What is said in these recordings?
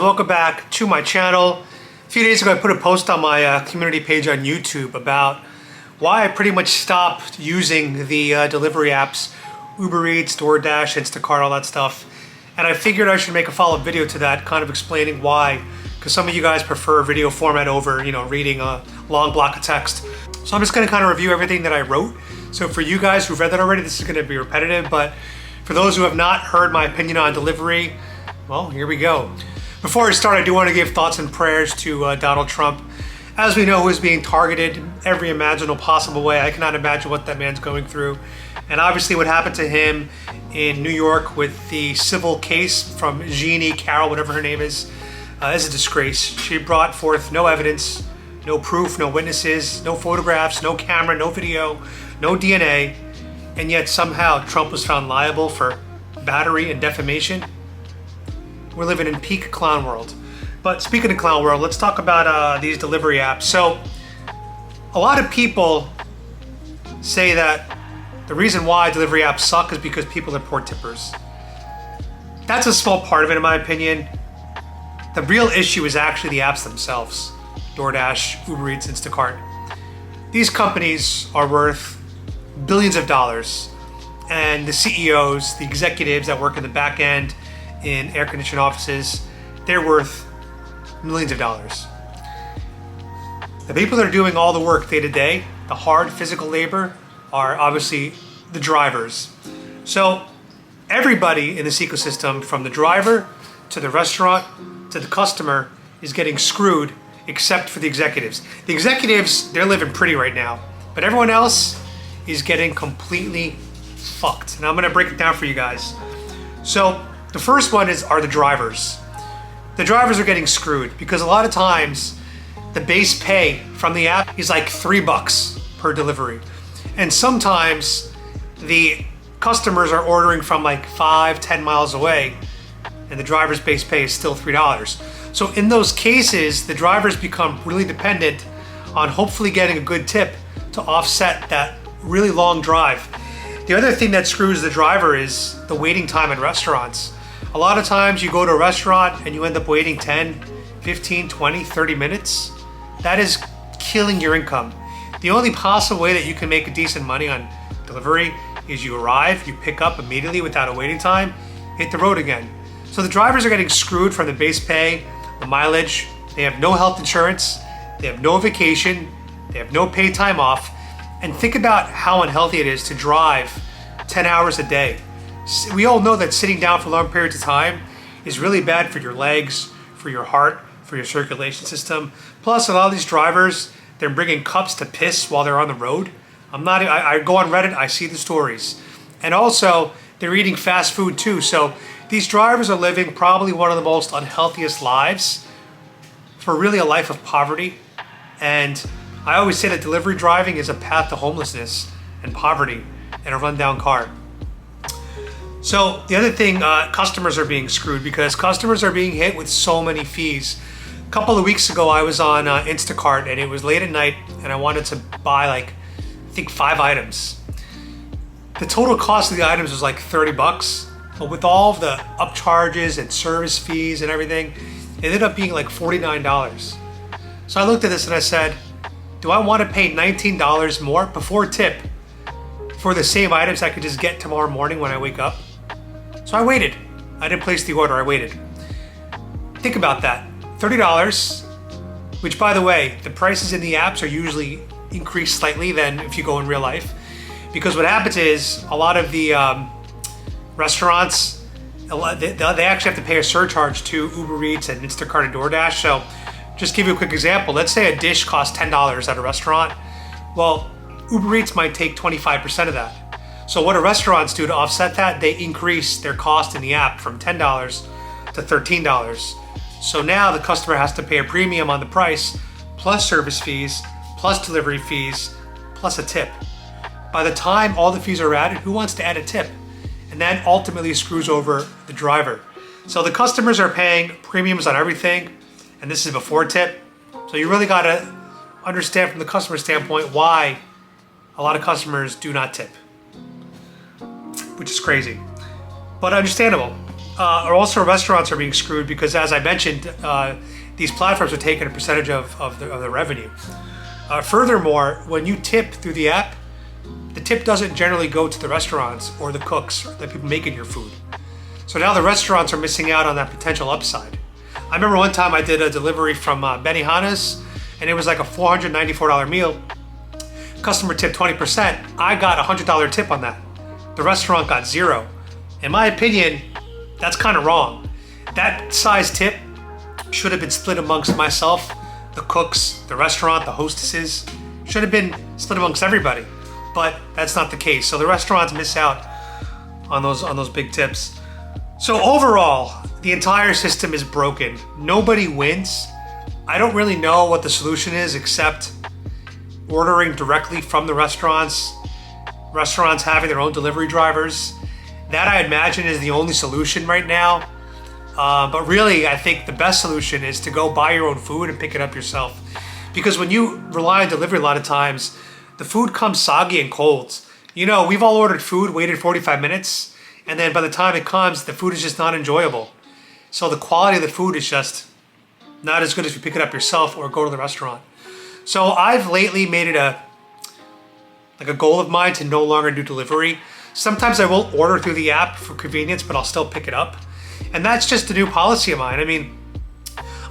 Welcome back to my channel. A few days ago I put a post on my community page on YouTube about why I pretty much stopped using the delivery apps, Uber Eats, Doordash, Instacart, all that stuff. And I figured I should make a follow-up video to that, kind of explaining why, because some of you guys prefer video format over, reading a long block of text. So I'm just going to kind of review everything that I wrote. So for you guys who've read that already, this is going to be repetitive, but for those who have not heard my opinion on delivery, well, here we go. Before I start, I do want to give thoughts and prayers to Donald Trump. As we know, who is being targeted in every imaginable possible way. I cannot imagine what that man's going through. And obviously what happened to him in New York with the civil case from Jeannie Carroll, whatever her name is a disgrace. She brought forth no evidence, no proof, no witnesses, no photographs, no camera, no video, no DNA. And yet somehow Trump was found liable for battery and defamation. We're living in peak clown world. But speaking of clown world, let's talk about these delivery apps. So a lot of people say that the reason why delivery apps suck is because people are poor tippers. That's a small part of it, in my opinion. The real issue is actually the apps themselves. DoorDash, Uber Eats, Instacart. These companies are worth billions of dollars. And the CEOs, the executives that work in the back end, in air-conditioned offices, they're worth millions of dollars. The people that are doing all the work day to day, the hard physical labor, are obviously the drivers. So everybody in this ecosystem, from the driver to the restaurant to the customer, is getting screwed except for the executives. The executives, they're living pretty right now, but everyone else is getting completely fucked. And I'm gonna break it down for you guys. So the first one are the drivers. The drivers are getting screwed because a lot of times the base pay from the app is like $3 per delivery. And sometimes the customers are ordering from like 5-10 miles away and the driver's base pay is still $3. So in those cases, the drivers become really dependent on hopefully getting a good tip to offset that really long drive. The other thing that screws the driver is the waiting time in restaurants. A lot of times you go to a restaurant and you end up waiting 10, 15, 20, 30 minutes. That is killing your income. The only possible way that you can make decent money on delivery is you arrive, you pick up immediately without a waiting time, hit the road again. So the drivers are getting screwed from the base pay, the mileage. They have no health insurance, they have no vacation, they have no paid time off. And think about how unhealthy it is to drive 10 hours a day. We all know that sitting down for long periods of time is really bad for your legs, for your heart, for your circulation system. Plus, a lot of these drivers, they're bringing cups to piss while they're on the road. I go on Reddit, I see the stories. And also, they're eating fast food too. So these drivers are living probably one of the most unhealthiest lives for really a life of poverty. And I always say that delivery driving is a path to homelessness and poverty and a rundown car. So the other thing, customers are being screwed because customers are being hit with so many fees. A couple of weeks ago, I was on Instacart and it was late at night and I wanted to buy I think 5 items. The total cost of the items was like $30, but with all of the upcharges and service fees and everything, it ended up being like $49. So I looked at this and I said, do I want to pay $19 more before tip for the same items I could just get tomorrow morning when I wake up? So I waited. I didn't place the order, I waited. Think about that. $30, which by the way, the prices in the apps are usually increased slightly than if you go in real life. Because what happens is a lot of the restaurants, they actually have to pay a surcharge to Uber Eats and Instacart and DoorDash. So just give you a quick example. Let's say a dish costs $10 at a restaurant. Well, Uber Eats might take 25% of that. So what do restaurants do to offset that? They increase their cost in the app from $10 to $13. So now the customer has to pay a premium on the price, plus service fees, plus delivery fees, plus a tip. By the time all the fees are added, who wants to add a tip? And that ultimately screws over the driver. So the customers are paying premiums on everything, and this is before tip. So you really gotta understand from the customer standpoint why a lot of customers do not tip, which is crazy, but understandable. or also restaurants are being screwed because, as I mentioned, these platforms are taking a percentage of the revenue. Furthermore, when you tip through the app, the tip doesn't generally go to the restaurants or the cooks or the people making your food. So now the restaurants are missing out on that potential upside. I remember one time I did a delivery from Benihana's, and it was like a $494 meal. Customer tipped 20%. I got a $100 tip on that. The restaurant got zero. In my opinion, that's kind of wrong. That size tip should have been split amongst myself, the cooks, the restaurant, the hostesses. Should have been split amongst everybody, but that's not the case. So the restaurants miss out on those big tips. So overall, the entire system is broken. Nobody wins. I don't really know what the solution is except ordering directly from the restaurants having their own delivery drivers. That, I imagine, is the only solution right now. But really, I think the best solution is to go buy your own food and pick it up yourself. Because when you rely on delivery a lot of times, the food comes soggy and cold. You know, we've all ordered food, waited 45 minutes, and then by the time it comes, the food is just not enjoyable. So the quality of the food is just not as good as if you pick it up yourself or go to the restaurant. So I've lately made it a goal of mine to no longer do delivery. Sometimes I will order through the app for convenience, but I'll still pick it up. And that's just a new policy of mine. I mean,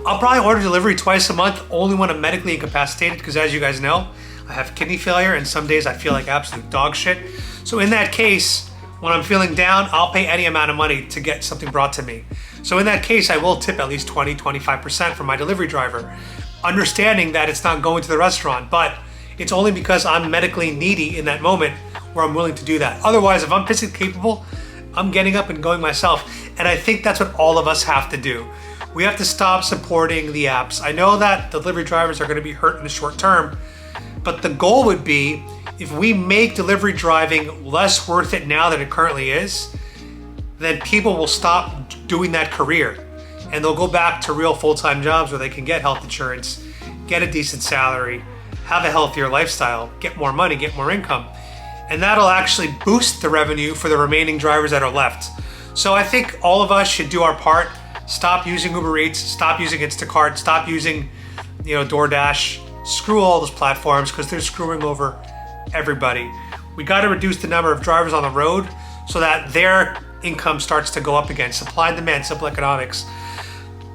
I'll probably order delivery twice a month, only when I'm medically incapacitated, because as you guys know, I have kidney failure and some days I feel like absolute dog shit. So in that case, when I'm feeling down, I'll pay any amount of money to get something brought to me. So in that case, I will tip at least 20, 25% for my delivery driver, understanding that it's not going to the restaurant, but it's only because I'm medically needy in that moment where I'm willing to do that. Otherwise, if I'm physically capable, I'm getting up and going myself. And I think that's what all of us have to do. We have to stop supporting the apps. I know that delivery drivers are going to be hurt in the short term, but the goal would be if we make delivery driving less worth it now than it currently is, then people will stop doing that career and they'll go back to real full-time jobs where they can get health insurance, get a decent salary, have a healthier lifestyle, get more money, get more income. And that'll actually boost the revenue for the remaining drivers that are left. So I think all of us should do our part. Stop using Uber Eats, stop using Instacart, stop using, DoorDash. Screw all those platforms because they're screwing over everybody. We got to reduce the number of drivers on the road so that their income starts to go up again. Supply and demand, simple economics.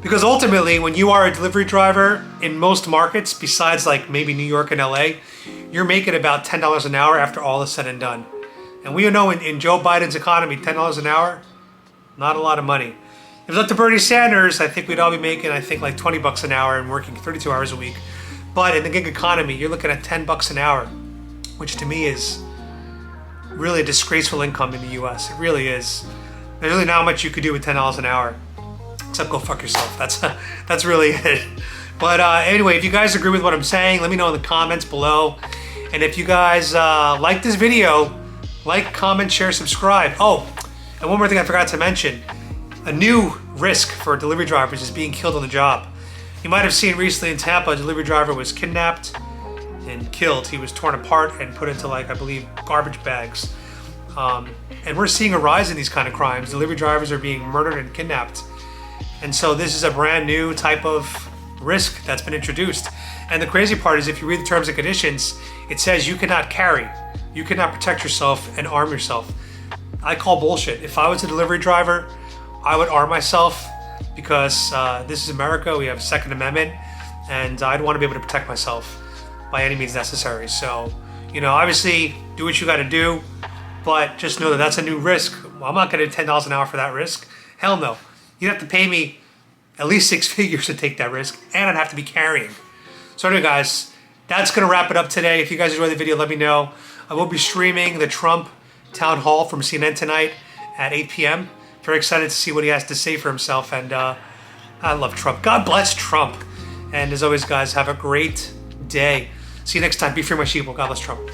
Because ultimately, when you are a delivery driver in most markets, besides like maybe New York and LA, you're making about $10 an hour after all is said and done. And we know in Joe Biden's economy, $10 an hour, not a lot of money. If it was up to Bernie Sanders, I think we'd all be making, like 20 bucks an hour and working 32 hours a week. But in the gig economy, you're looking at 10 bucks an hour, which to me is really a disgraceful income in the US. It really is. There's really not much you could do with $10 an hour, except go fuck yourself. That's really it. But anyway, if you guys agree with what I'm saying, let me know in the comments below. And if you guys like this video, like, comment, share, subscribe. Oh, and one more thing I forgot to mention. A new risk for delivery drivers is being killed on the job. You might have seen recently in Tampa, a delivery driver was kidnapped and killed. He was torn apart and put into, I believe, garbage bags. And we're seeing a rise in these kind of crimes. Delivery drivers are being murdered and kidnapped. And so this is a brand new type of risk that's been introduced. And the crazy part is if you read the terms and conditions, it says you cannot carry, you cannot protect yourself and arm yourself. I call bullshit. If I was a delivery driver, I would arm myself because this is America, we have Second Amendment, and I'd want to be able to protect myself by any means necessary. So, obviously do what you got to do, but just know that that's a new risk. Well, I'm not getting $10 an hour for that risk. Hell no. You'd have to pay me at least 6 figures to take that risk, and I'd have to be carrying. So anyway, guys, that's going to wrap it up today. If you guys enjoyed the video, let me know. I will be streaming the Trump town hall from CNN tonight at 8 p.m. Very excited to see what he has to say for himself, and I love Trump. God bless Trump. And as always, guys, have a great day. See you next time. Be free, my sheeple. God bless Trump.